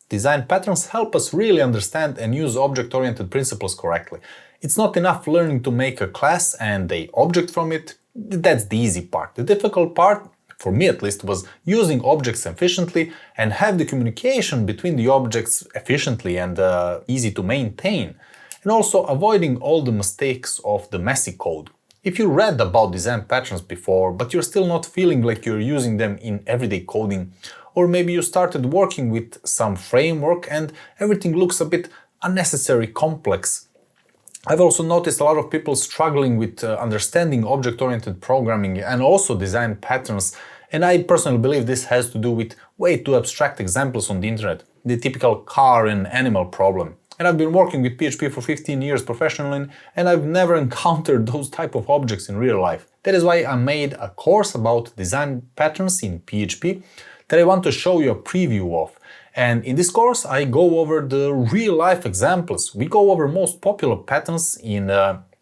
design patterns help us really understand and use object-oriented principles correctly. It's not enough learning to make a class and an object from it. That's the easy part. The difficult part, for me at least, was using objects efficiently and have the communication between the objects efficiently and easy to maintain. And also avoiding all the mistakes of the messy code. If you read about design patterns before, but you're still not feeling like you're using them in everyday coding, or maybe you started working with some framework and everything looks a bit unnecessarily complex. I've also noticed a lot of people struggling with understanding object-oriented programming and also design patterns, and I personally believe this has to do with way too abstract examples on the internet, the typical car and animal problem. And I've been working with PHP for 15 years professionally, and I've never encountered those type of objects in real life. That is why I made a course about design patterns in PHP that I want to show you a preview of. And in this course, I go over the real-life examples. We go over most popular patterns in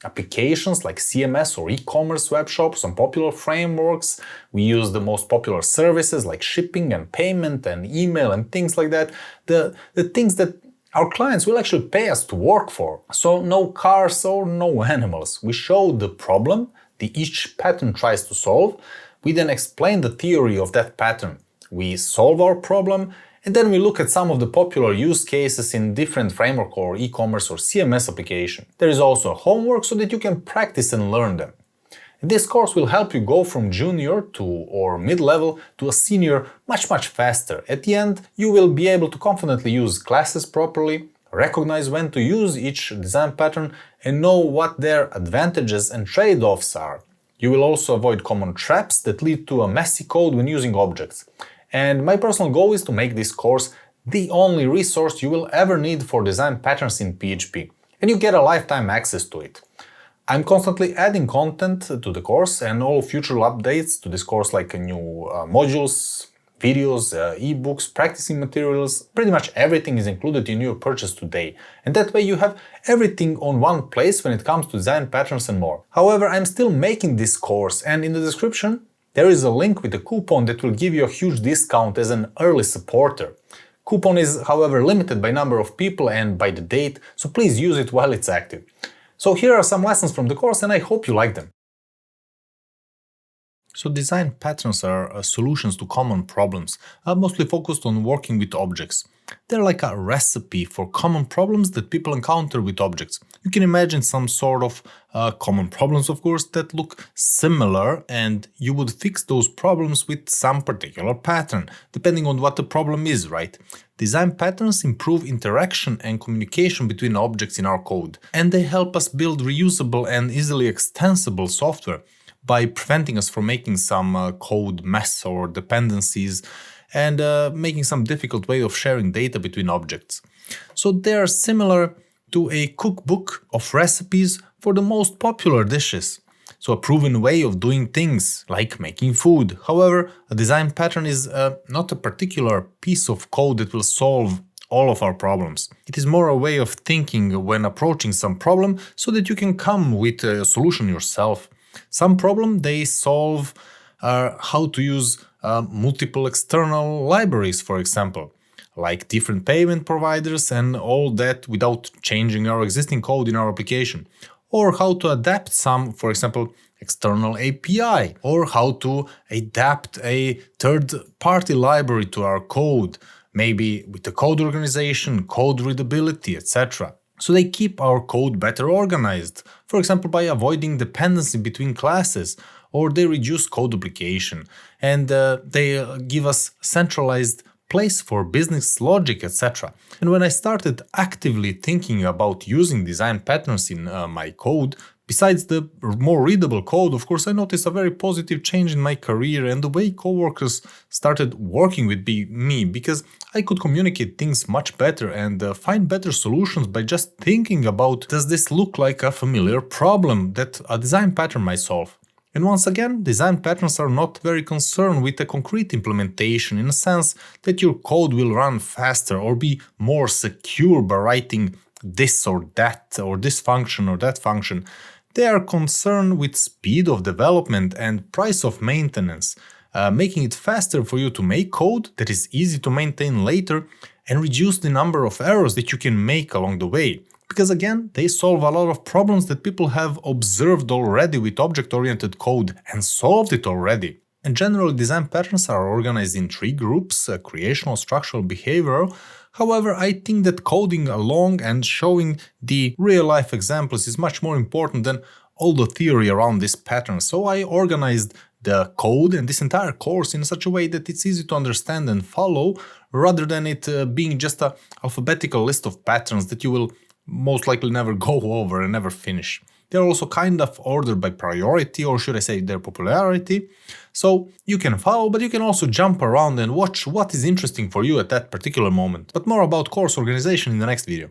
applications like CMS or e-commerce webshops, some popular frameworks. We use the most popular services like shipping and payment and email and things like that. The things that our clients will actually pay us to work for. So no cars or no animals. We show the problem that each pattern tries to solve. We then explain the theory of that pattern. We solve our problem, and then we look at some of the popular use cases in different framework or e-commerce or CMS application. There is also homework so that you can practice and learn them. This course will help you go from junior to or mid-level to a senior much faster. At the end, you will be able to confidently use classes properly, recognize when to use each design pattern, and know what their advantages and trade-offs are. You will also avoid common traps that lead to a messy code when using objects. And my personal goal is to make this course the only resource you will ever need for design patterns in PHP, and you get a lifetime access to it. I'm constantly adding content to the course and all future updates to this course, like new modules, videos, ebooks, practicing materials. Pretty much everything is included in your purchase today. And that way you have everything on one place when it comes to design patterns and more. However, I'm still making this course, and in the description there is a link with a coupon that will give you a huge discount as an early supporter. Coupon is, however, limited by number of people and by the date, so please use it while it's active. So here are some lessons from the course, and I hope you like them. So design patterns are solutions to common problems, mostly focused on working with objects. They're like a recipe for common problems that people encounter with objects. You can imagine some sort of common problems, of course, that look similar, and you would fix those problems with some particular pattern, depending on what the problem is, right? Design patterns improve interaction and communication between objects in our code, and they help us build reusable and easily extensible software by preventing us from making some code mess or dependencies and making some difficult way of sharing data between objects. So they are similar to a cookbook of recipes for the most popular dishes. So a proven way of doing things, like making food. However, a design pattern is not a particular piece of code that will solve all of our problems. It is more a way of thinking when approaching some problem so that you can come with a solution yourself. Some problem they solve are how to use multiple external libraries, for example, like different payment providers and all that without changing our existing code in our application. Or how to adapt some, for example, external API, or how to adapt a third-party library to our code, maybe with the code organization, code readability, etc. So they keep our code better organized, for example by avoiding dependency between classes, or they reduce code duplication, and they give us centralized place for business logic, etc. And when I started actively thinking about using design patterns in my code, besides the more readable code, of course, I noticed a very positive change in my career and the way coworkers started working with me, because I could communicate things much better and find better solutions by just thinking about, does this look like a familiar problem that a design pattern might solve? And once again, design patterns are not very concerned with a concrete implementation in a sense that your code will run faster or be more secure by writing this or that or this function or that function. They are concerned with speed of development and price of maintenance, making it faster for you to make code that is easy to maintain later and reduce the number of errors that you can make along the way. Because again, they solve a lot of problems that people have observed already with object-oriented code and solved it already. And generally, design patterns are organized in 3 groups: creational, structural, behavioral. However, I think that coding along and showing the real-life examples is much more important than all the theory around this pattern. So I organized the code and this entire course in such a way that it's easy to understand and follow, rather than it being just an alphabetical list of patterns that you will most likely never go over and never finish. They're also kind of ordered by priority, or should I say their popularity. So you can follow, but you can also jump around and watch what is interesting for you at that particular moment. But more about course organization in the next video.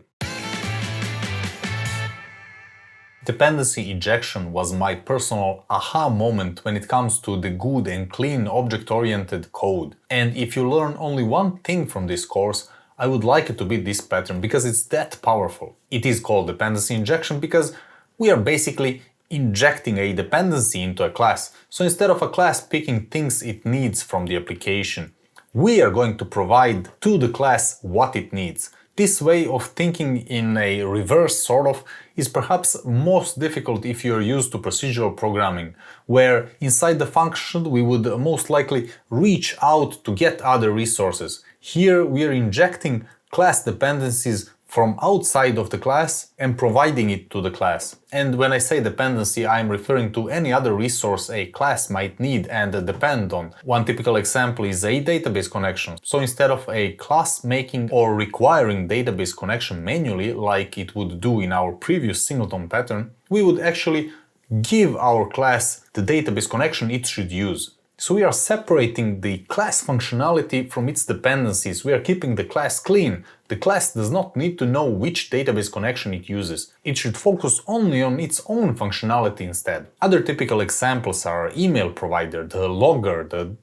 Dependency injection was my personal aha moment when it comes to the good and clean object-oriented code. And if you learn only one thing from this course, I would like it to be this pattern, because it's that powerful. It is called dependency injection because we are basically injecting a dependency into a class. So instead of a class picking things it needs from the application, we are going to provide to the class what it needs. This way of thinking in a reverse sort of is perhaps most difficult if you're used to procedural programming, where inside the function we would most likely reach out to get other resources. Here we are injecting class dependencies from outside of the class and providing it to the class. And when I say dependency, I'm referring to any other resource a class might need and depend on. One typical example is a database connection. So instead of a class making or requiring database connection manually, like it would do in our previous singleton pattern, we would actually give our class the database connection it should use. So we are separating the class functionality from its dependencies. We are keeping the class clean. The class does not need to know which database connection it uses. It should focus only on its own functionality instead. Other typical examples are email provider, the logger, the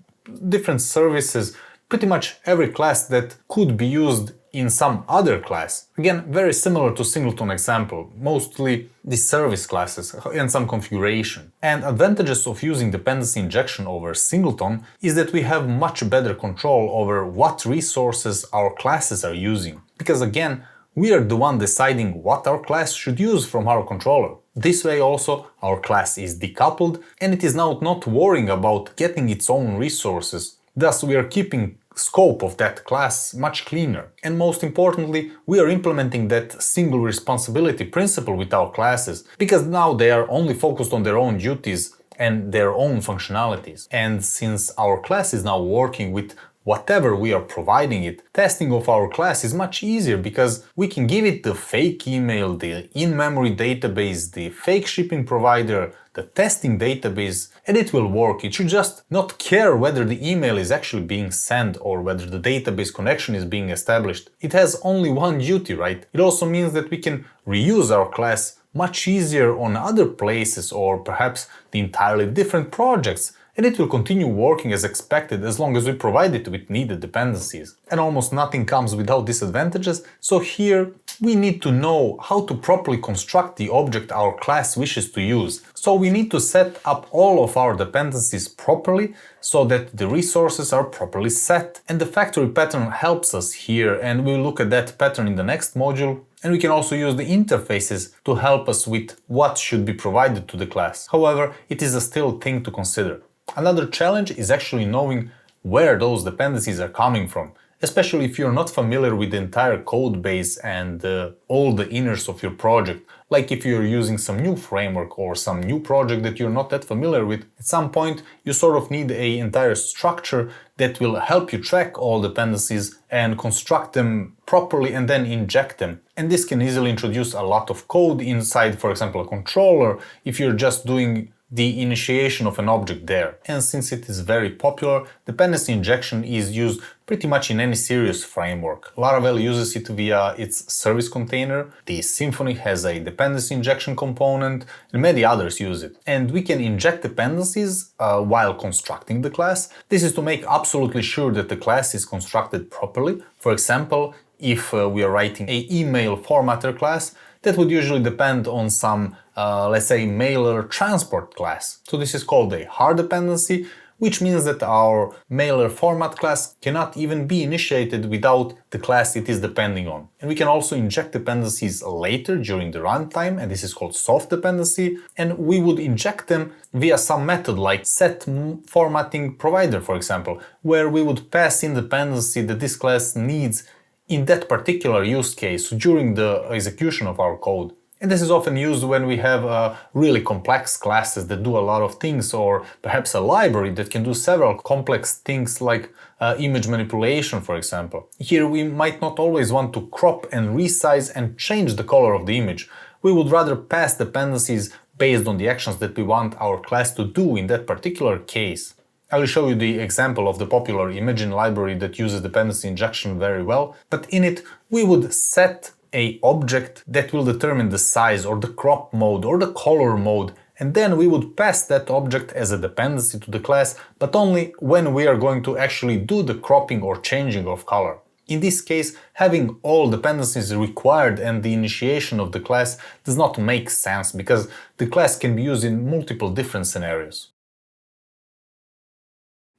different services, pretty much every class that could be used in some other class. Again, very similar to singleton example, mostly the service classes and some configuration. And advantages of using dependency injection over singleton is that we have much better control over what resources our classes are using. Because again, we are the one deciding what our class should use from our controller. This way also our class is decoupled and it is now not worrying about getting its own resources. Thus we are keeping scope of that class much cleaner. And most importantly, we are implementing that single responsibility principle with our classes, because now they are only focused on their own duties and their own functionalities. And since our class is now working with whatever we are providing it, testing of our class is much easier, because we can give it the fake email, the in-memory database, the fake shipping provider, the testing database, and it will work. It should just not care whether the email is actually being sent or whether the database connection is being established. It has only one duty, right? It also means that we can reuse our class much easier on other places or perhaps the entirely different projects, and it will continue working as expected as long as we provide it with needed dependencies. And almost nothing comes without disadvantages, so here we need to know how to properly construct the object our class wishes to use. So we need to set up all of our dependencies properly so that the resources are properly set. And the factory pattern helps us here, and we'll look at that pattern in the next module. And we can also use the interfaces to help us with what should be provided to the class. However, it is a still thing to consider. Another challenge is actually knowing where those dependencies are coming from, especially if you're not familiar with the entire code base and all the inners of your project. Like if you're using some new framework or some new project that you're not that familiar with, at some point you sort of need an entire structure that will help you track all dependencies and construct them properly and then inject them. And this can easily introduce a lot of code inside, for example, a controller, if you're just doing the initiation of an object there. And since it is very popular, dependency injection is used pretty much in any serious framework. Laravel uses it via its service container, the Symfony has a dependency injection component, and many others use it. And we can inject dependencies while constructing the class. This is to make absolutely sure that the class is constructed properly. For example, if we are writing an email formatter class, that would usually depend on some, let's say, mailer transport class. So this is called a hard dependency, which means that our mailer format class cannot even be initiated without the class it is depending on. And we can also inject dependencies later during the runtime, and this is called soft dependency, and we would inject them via some method like set formatting provider, for example, where we would pass in dependency that this class needs in that particular use case during the execution of our code. And this is often used when we have really complex classes that do a lot of things, or perhaps a library that can do several complex things like image manipulation, for example. Here we might not always want to crop and resize and change the color of the image. We would rather pass dependencies based on the actions that we want our class to do in that particular case. I will show you the example of the popular Imagine library that uses dependency injection very well, but in it we would set an object that will determine the size or the crop mode or the color mode, and then we would pass that object as a dependency to the class, but only when we are going to actually do the cropping or changing of color. In this case, having all dependencies required and the initiation of the class does not make sense, because the class can be used in multiple different scenarios.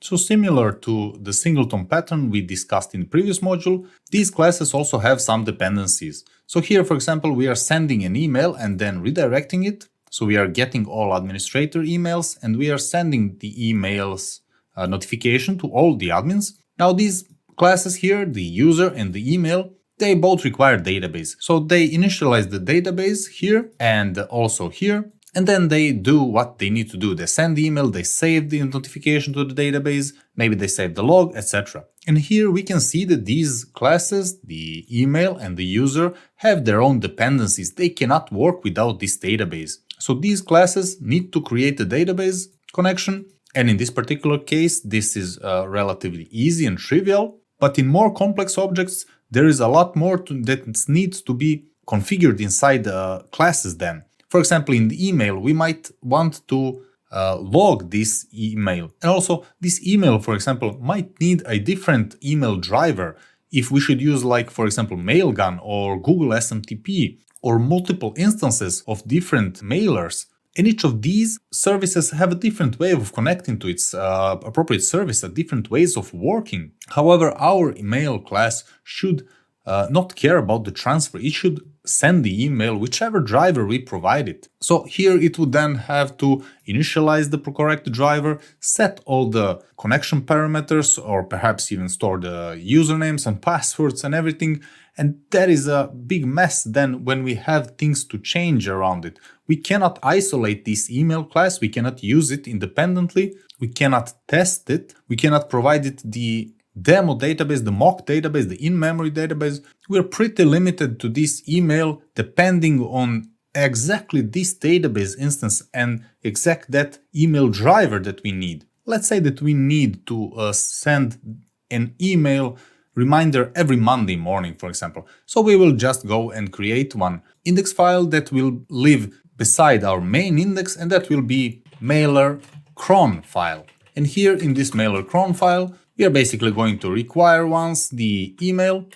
So similar to the singleton pattern we discussed in the previous module, these classes also have some dependencies. So here, for example, we are sending an email and then redirecting it. So we are getting all administrator emails and we are sending the emails notification to all the admins. Now these classes here, the user and the email, they both require database. So they initialize the database here and also here. And then they do what they need to do. They send the email, they save the notification to the database, maybe they save the log, etc. And here we can see that these classes, the email and the user, have their own dependencies. They cannot work without this database. So these classes need to create a database connection. And in this particular case, this is relatively easy and trivial. But in more complex objects, there is a lot more that needs to be configured inside the classes then. For example, in the email, we might want to log this email. And also, this email, for example, might need a different email driver if we should use, like, for example, Mailgun or Google SMTP or multiple instances of different mailers. And each of these services have a different way of connecting to its appropriate service, different ways of working. However, our email class should not care about the transfer. It should send the email whichever driver we provided. So here it would then have to initialize the correct driver, set all the connection parameters, or perhaps even store the usernames and passwords and everything. And that is a big mess then when we have things to change around it. We cannot isolate this email class, we cannot use it independently, we cannot test it, we cannot provide it the demo database, the mock database, the in-memory database. We're pretty limited to this email depending on exactly this database instance and exact that email driver that we need. Let's say that we need to send an email reminder every Monday morning, for example. So we will just go and create one index file that will live beside our main index, and that will be mailer cron file. And here in this mailer cron file, we are basically going to require once the email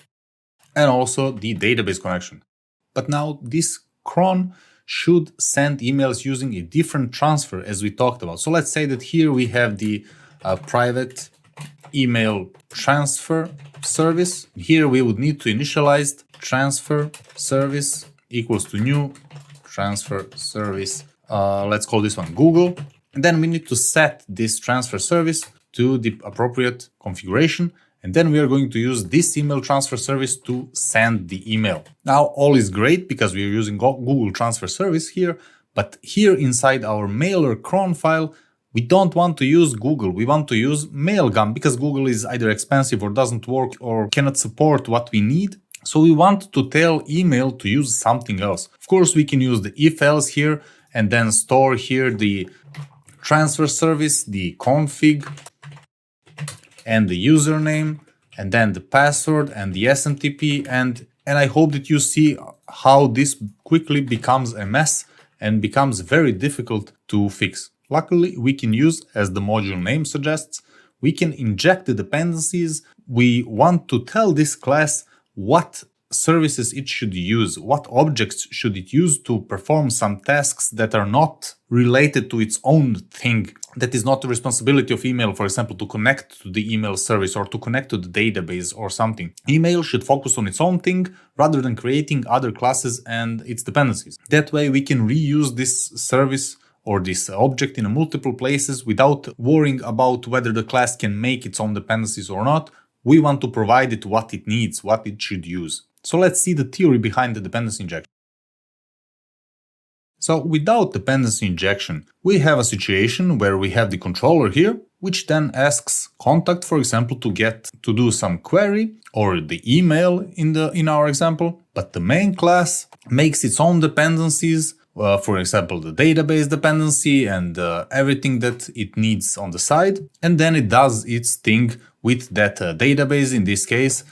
and also the database connection. But now this cron should send emails using a different transfer as we talked about. So let's say that here we have the private email transfer service. Here we would need to initialize transfer service equals to new transfer service. Let's call this one Google. And then we need to set this transfer service to the appropriate configuration, and then we are going to use this email transfer service to send the email. Now all is great because we are using Google transfer service here, but here inside our mailer cron file, we don't want to use Google, we want to use Mailgun because Google is either expensive or doesn't work or cannot support what we need. So we want to tell email to use something else. Of course, we can use the if else here and then store here the transfer service, the config, and the username, and then the password and the SMTP, and I hope that you see how this quickly becomes a mess and becomes very difficult to fix. Luckily, we can use, as the module name suggests, we can inject the dependencies. We want to tell this class what services it should use, what objects should it use to perform some tasks that are not related to its own thing, that is not the responsibility of email, for example, to connect to the email service or to connect to the database or something. Email should focus on its own thing rather than creating other classes and its dependencies. That way we can reuse this service or this object in multiple places without worrying about whether the class can make its own dependencies or not. We want to provide it what it needs, what it should use. So let's see the theory behind the dependency injection. So without dependency injection, we have a situation where we have the controller here, which then asks contact, for example, to do some query, or the email in our example, but the main class makes its own dependencies, for example, the database dependency and everything that it needs on the side, and then it does its thing with that database. In this case,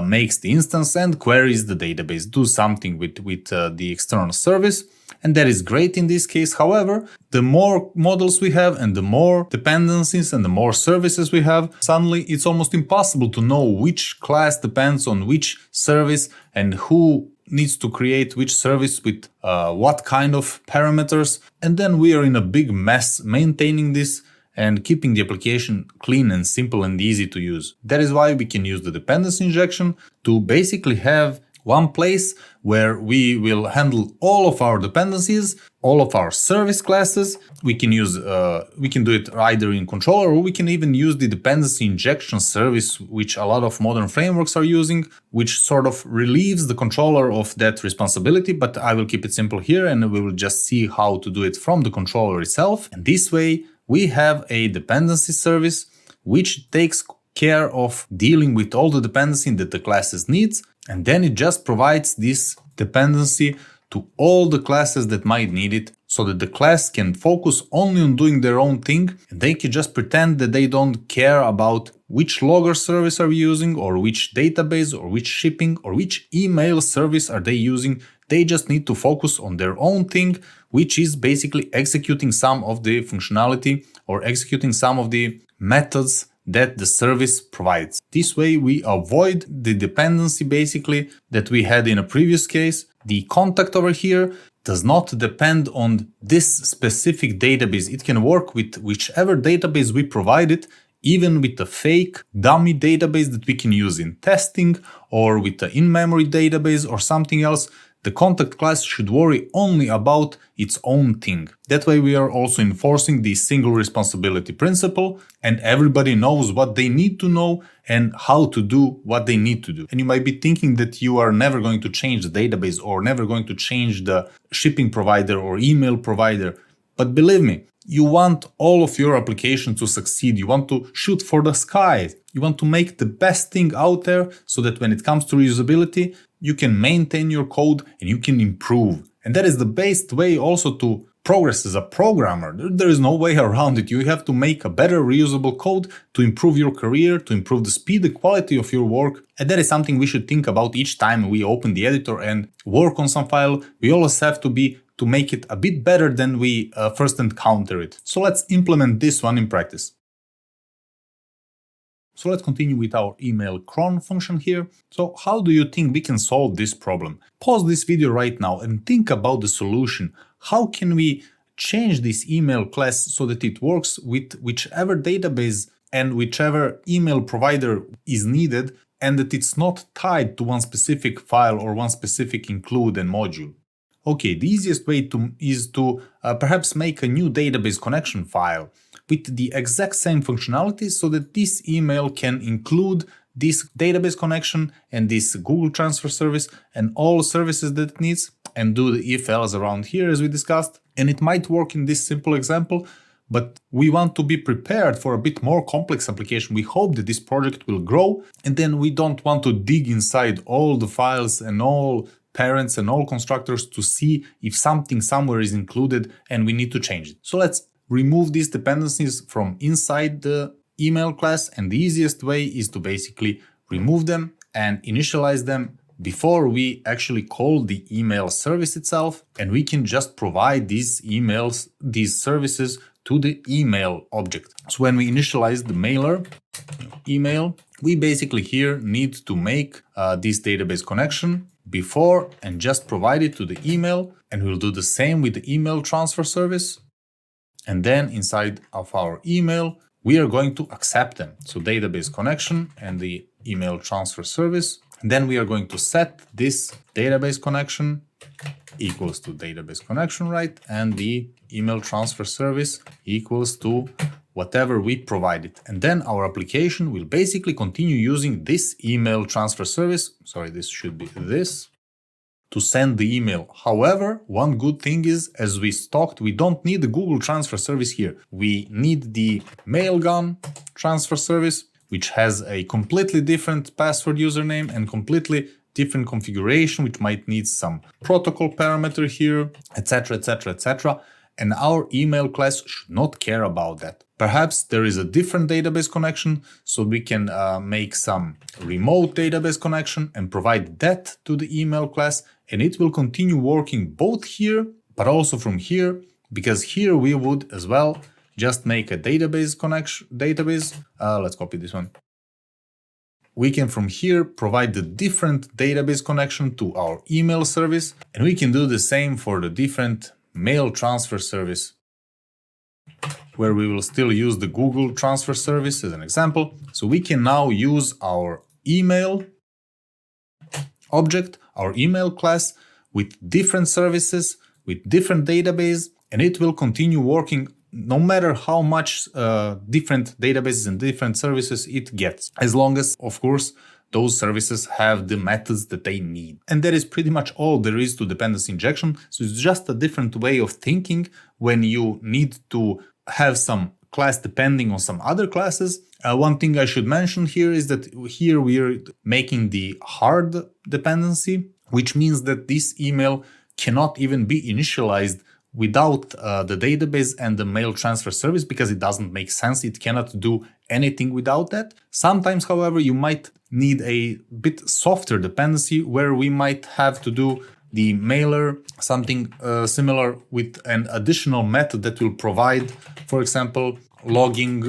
makes the instance and queries the database, do something with the external service. And that is great in this case. However, the more models we have and the more dependencies and the more services we have, suddenly it's almost impossible to know which class depends on which service and who needs to create which service with what kind of parameters. And then we are in a big mess maintaining this and keeping the application clean and simple and easy to use. That is why we can use the dependency injection to basically have one place where we will handle all of our dependencies, all of our service classes. We can do it either in controller, or we can even use the dependency injection service, which a lot of modern frameworks are using, which sort of relieves the controller of that responsibility. But I will keep it simple here, and we will just see how to do it from the controller itself. And this way we have a dependency service which takes care of dealing with all the dependency that the classes needs. And then it just provides this dependency to all the classes that might need it, so that the class can focus only on doing their own thing, and they can just pretend that they don't care about which logger service are we using, or which database, or which shipping, or which email service are they using. They just need to focus on their own thing, which is basically executing some of the functionality or executing some of the methods that the service provides. This way we avoid the dependency basically that we had in a previous case. The contact over here does not depend on this specific database. It can work with whichever database we provide it, even with a fake dummy database that we can use in testing, or with an in-memory database or something else. The contact class should worry only about its own thing. That way we are also enforcing the single responsibility principle, and everybody knows what they need to know and how to do what they need to do. And you might be thinking that you are never going to change the database or never going to change the shipping provider or email provider. But believe me, you want all of your application to succeed. You want to shoot for the sky. You want to make the best thing out there, so that when it comes to reusability, you can maintain your code and you can improve. And that is the best way also to progress as a programmer. There is no way around it. You have to make a better reusable code to improve your career, to improve the speed, the quality of your work. And that is something we should think about each time we open the editor and work on some file. We always have to make it a bit better than we first encounter it. So let's implement this one in practice. So let's continue with our email cron function here. So how do you think we can solve this problem? Pause this video right now and think about the solution. How can we change this email class so that it works with whichever database and whichever email provider is needed, and that it's not tied to one specific file or one specific include and module? Okay, the easiest way is to perhaps make a new database connection file with the exact same functionality, so that this email can include this database connection and this Google Transfer Service and all services that it needs, and do the if-else around here as we discussed. And it might work in this simple example, but we want to be prepared for a bit more complex application. We hope that this project will grow, and then we don't want to dig inside all the files and all parents and all constructors to see if something somewhere is included and we need to change it. So let's remove these dependencies from inside the email class, and the easiest way is to basically remove them and initialize them before we actually call the email service itself, and we can just provide these emails, these services, to the email object. So when we initialize the mailer email, we basically here need to make this database connection before and just provide it to the email, and we'll do the same with the email transfer service. And then inside of our email, we are going to accept them. So database connection and the email transfer service. And then we are going to set this database connection equals to database connection, right? And the email transfer service equals to whatever we provided. And then our application will basically continue using this email transfer service. Sorry, this should be this, to send the email. However, one good thing is, as we talked, we don't need the Google transfer service here. We need the Mailgun transfer service, which has a completely different password username and completely different configuration, which might need some protocol parameter here, etc., etc., etc. And our email class should not care about that. Perhaps there is a different database connection, so we can make some remote database connection and provide that to the email class, and it will continue working both here, but also from here, because here we would as well just make a database connection. Let's copy this one. We can from here provide the different database connection to our email service, and we can do the same for the different mail transfer service, where we will still use the Google transfer service as an example. So we can now use our email object, our email class, with different services, with different database, and it will continue working no matter how much different databases and different services it gets, as long as, of course, those services have the methods that they need. And that is pretty much all there is to dependency injection. So it's just a different way of thinking when you need to have some class depending on some other classes. One thing I should mention here is that here we are making the hard dependency, which means that this email cannot even be initialized without the database and the mail transfer service, because it doesn't make sense. It cannot do anything without that. Sometimes, however, you might need a bit softer dependency where we might have to do the mailer, something similar with an additional method that will provide, for example, logging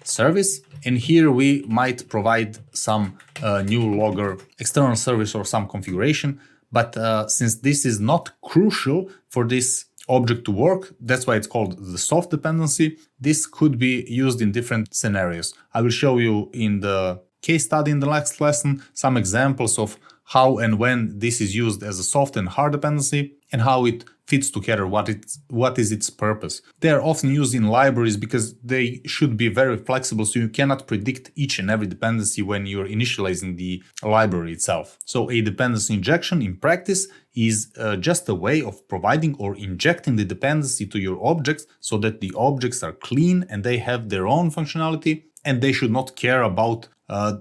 service. And here we might provide some new logger external service or some configuration. But since this is not crucial for this object to work, that's why it's called the soft dependency. This could be used in different scenarios. I will show you in the case study in the next lesson some examples of how and when this is used as a soft and hard dependency and how it fits together, what is its purpose. They are often used in libraries because they should be very flexible, so you cannot predict each and every dependency when you're initializing the library itself. So a dependency injection in practice is just a way of providing or injecting the dependency to your objects so that the objects are clean and they have their own functionality and they should not care about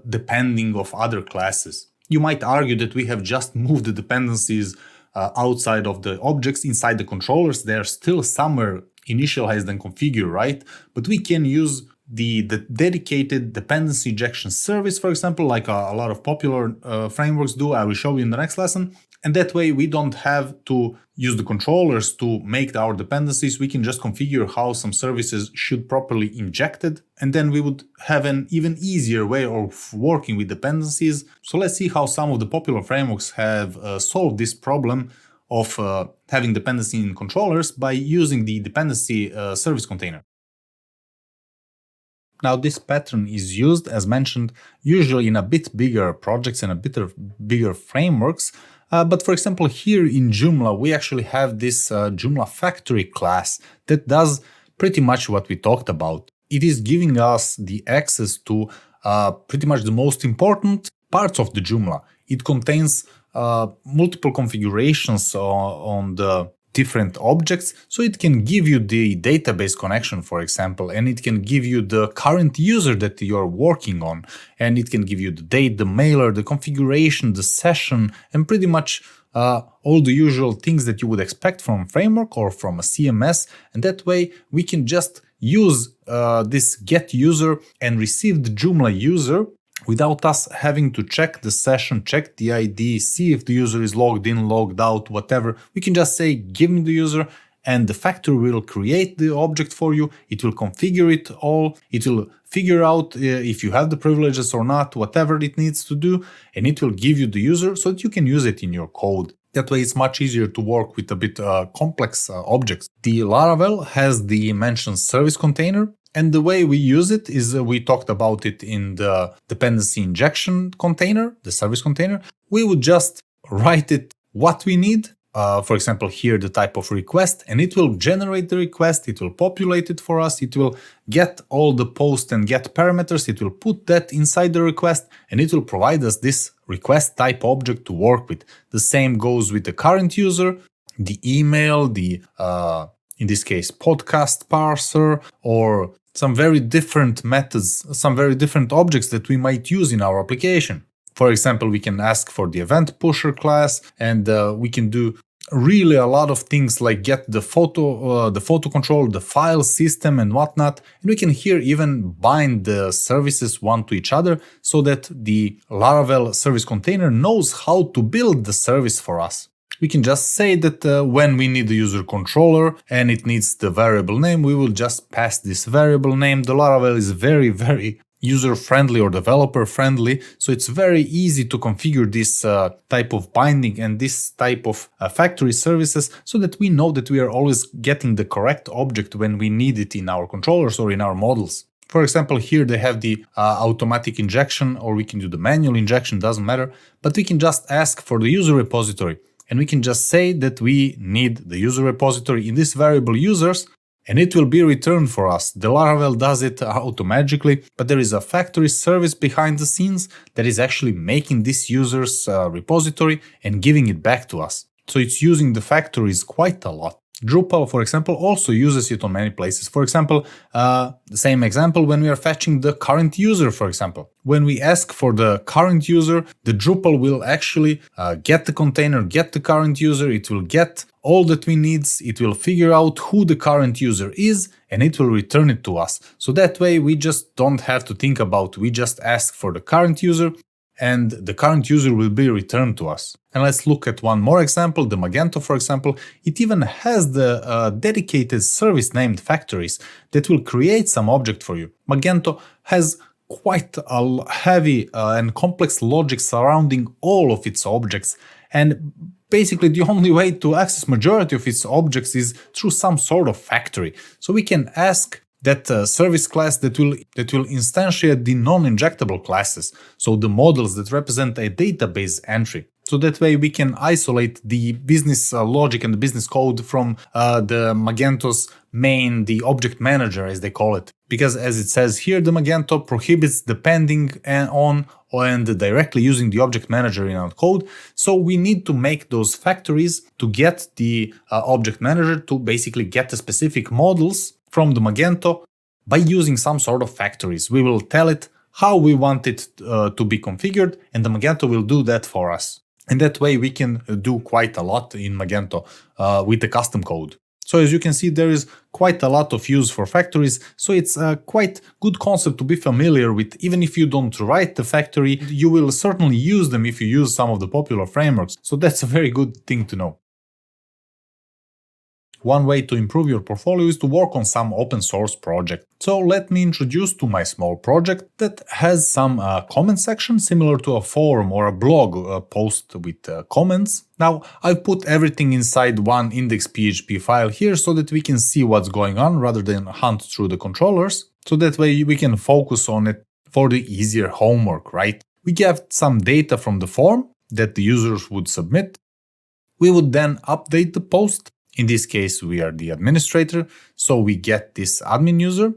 depending of other classes. You might argue that we have just moved the dependencies outside of the objects inside the controllers. They're still somewhere initialized and configured, right? But we can use the dedicated dependency injection service, for example, like a lot of popular frameworks do. I will show you in the next lesson. And that way we don't have to use the controllers to make our dependencies. We can just configure how some services should properly injected. And then we would have an even easier way of working with dependencies. So let's see how some of the popular frameworks have solved this problem of having dependency in controllers by using the dependency service container. Now, this pattern is used, as mentioned, usually in a bit bigger projects and a bit bigger frameworks. But for example, here in Joomla, we actually have this Joomla factory class that does pretty much what we talked about. It is giving us the access to pretty much the most important parts of the Joomla. It contains multiple configurations on the different objects, so it can give you the database connection, for example, and it can give you the current user that you're working on, and it can give you the date, the mailer, the configuration, the session, and pretty much all the usual things that you would expect from a framework or from a CMS. And that way we can just use this get user and receive the Joomla user without us having to check the session, check the ID, see if the user is logged in, logged out, whatever. We can just say, give me the user, and the factory will create the object for you. It will configure it all. It will figure out if you have the privileges or not, whatever it needs to do, and it will give you the user so that you can use it in your code. That way it's much easier to work with a bit complex objects. The Laravel has the mentioned service container, and the way we use it is we talked about it in the dependency injection container, the service container. We would just write it what we need. For example, here the type of request, and it will generate the request, it will populate it for us, it will get all the post and get parameters, it will put that inside the request, and it will provide us this request type object to work with. The same goes with the current user, the email, the, in this case, podcast parser, or some very different methods, some very different objects that we might use in our application. For example, we can ask for the event pusher class, and we can do really a lot of things like get the photo control, the file system and whatnot. And we can here even bind the services one to each other so that the Laravel service container knows how to build the service for us. We can just say that when we need the user controller and it needs the variable name, we will just pass this variable name. The Laravel is very user-friendly or developer-friendly, so it's very easy to configure this type of binding and this type of factory services so that we know that we are always getting the correct object when we need it in our controllers or in our models. For example, here they have the automatic injection, or we can do the manual injection, doesn't matter, but we can just ask for the user repository, and we can just say that we need the user repository in this variable users, and it will be returned for us. The Laravel does it automatically, but there is a factory service behind the scenes that is actually making this user's repository and giving it back to us. So it's using the factories quite a lot. Drupal, for example, also uses it on many places. For example, the same example when we are fetching the current user, for example. When we ask for the current user, the Drupal will actually get the container, get the current user, it will get all that we need, it will figure out who the current user is, and it will return it to us. So that way we just don't have to think about, we just ask for the current user, and the current user will be returned to us. And let's look at one more example, the Magento, for example. It even has the dedicated service named factories that will create some object for you. Magento has quite a heavy and complex logic surrounding all of its objects, and basically the only way to access majority of its objects is through some sort of factory. So we can ask that service class that will instantiate the non-injectable classes, so the models that represent a database entry. So that way we can isolate the business logic and the business code from the Magento's main, the object manager as they call it. Because as it says here, the Magento prohibits depending on and directly using the object manager in our code. So we need to make those factories to get the object manager to basically get the specific models from the Magento by using some sort of factories. We will tell it how we want it to be configured, and the Magento will do that for us. And that way we can do quite a lot in Magento with the custom code. So as you can see, there is quite a lot of use for factories, so it's a quite good concept to be familiar with. Even if you don't write the factory, you will certainly use them if you use some of the popular frameworks. So that's a very good thing to know. One way to improve your portfolio is to work on some open source project. So let me introduce to my small project that has some comment section similar to a forum or a blog post with comments. Now I've put everything inside one index.php file here so that we can see what's going on rather than hunt through the controllers. So that way we can focus on it for the easier homework, right? We get some data from the form that the users would submit. We would then update the post. In this case, we are the administrator, so we get this admin user.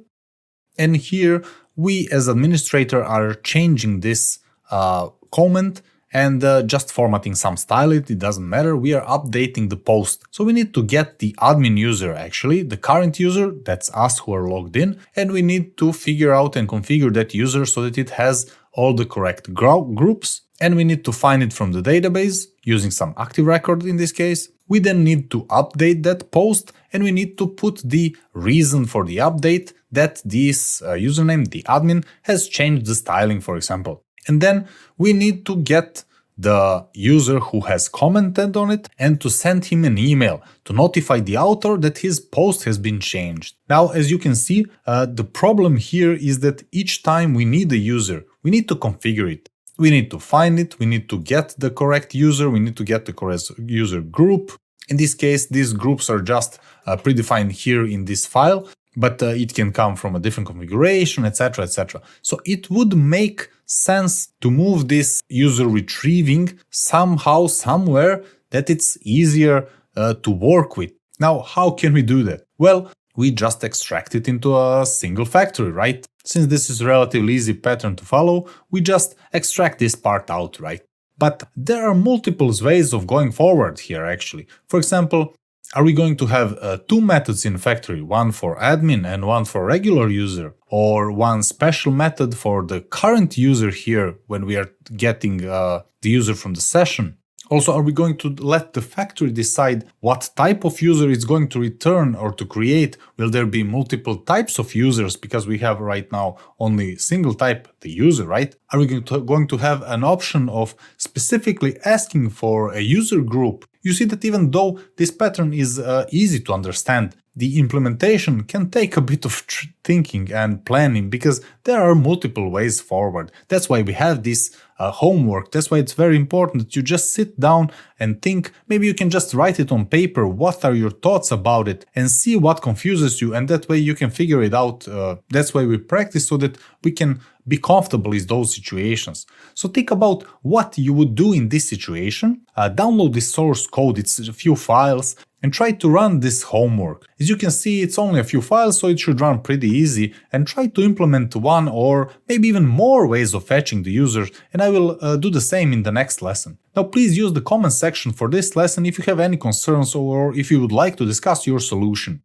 And here, we as administrator are changing this comment and just formatting some style. It doesn't matter. We are updating the post. So we need to get the admin user, actually, the current user, that's us who are logged in. And we need to figure out and configure that user so that it has all the correct groups. And we need to find it from the database using some active record in this case. We then need to update that post, and we need to put the reason for the update, that this username, the admin, has changed the styling, for example. And then we need to get the user who has commented on it and to send him an email to notify the author that his post has been changed. Now, as you can see, the problem here is that each time we need a user, we need to configure it. We need to find it, we need to get the correct user, we need to get the correct user group. In this case, these groups are just predefined here in this file, but it can come from a different configuration, etc., etc. So it would make sense to move this user retrieving somehow, somewhere that it's easier to work with. Now, how can we do that? Well, we just extract it into a single factory, right? Since this is a relatively easy pattern to follow, we just extract this part out, right? But there are multiple ways of going forward here, actually. For example, are we going to have two methods in factory, one for admin and one for regular user, or one special method for the current user here when we are getting the user from the session? Also, are we going to let the factory decide what type of user it's going to return or to create? Will there be multiple types of users because we have right now only single type, the user, right? Are we going to have an option of specifically asking for a user group? You see that even though this pattern is easy to understand, the implementation can take a bit of thinking and planning because there are multiple ways forward. That's why we have this homework. That's why it's very important that you just sit down and think. Maybe you can just write it on paper. What are your thoughts about it and see what confuses you, and that way you can figure it out. That's why we practice so that we can be comfortable in those situations. So think about what you would do in this situation. Download this source code, it's a few files, and try to run this homework. As you can see, it's only a few files, so it should run pretty easy, and try to implement one or maybe even more ways of fetching the users, and I will do the same in the next lesson. Now please use the comment section for this lesson if you have any concerns or if you would like to discuss your solution.